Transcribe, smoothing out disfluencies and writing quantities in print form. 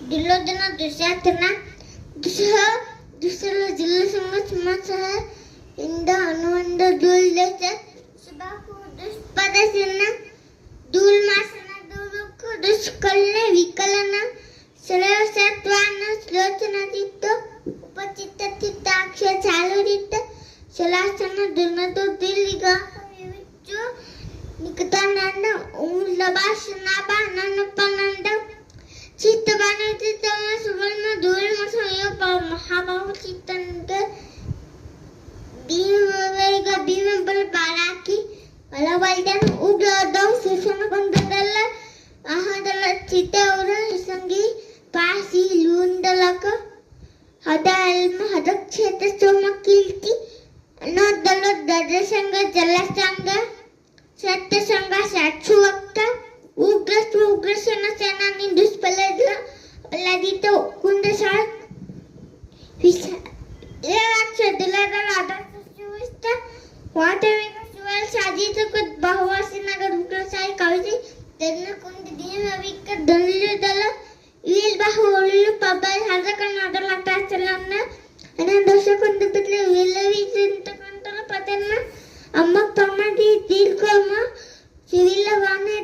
दुर्योधना दुशासना दुसरा जिल्हा इंद अनुवंद दुर्देश सुबाहु दुष्पदसना दुर्मासना दुरुख दुष्कलने विकलना सरळ सत्वान श्लोचनाचित्त उपचित्त चित्ताक्ष चालुरित्त शलासन दुर्मतो दिलिगा विविच्चु निकतानंद उलबाशनाबानन पनंद चित्तबाने चित्तमा सुवर्ण दुर्मसयो महाभाव चित्तंत भीमवेग भीमबल बाराकी बलवल्दन उदोदौ सुषमकुंडल अहदल चित्तौर संगी पासी लुंडलक हदल्म हदक्षेत सोमकीर्ति अनोदल ददसंग जलसंग सत्यसंग साक्षुवक्त उग्रसेन सेनानी दुष्पलद्र लदितो कुंडसाळ विशालाक्ष दुलादल आदर्शविष्ट वाटविक सुवल साजित कुत बहुवासी नगर उग्रसाई कविते तन्न कुंड दीनविक दल्लुदल विल बाहुलु पबल हरकनादल अटाचलन्न अनंदोष कुंड पितले विलवी चिंतकंतल पतन्न अम्म तमदी दीर्घम शिविल वाने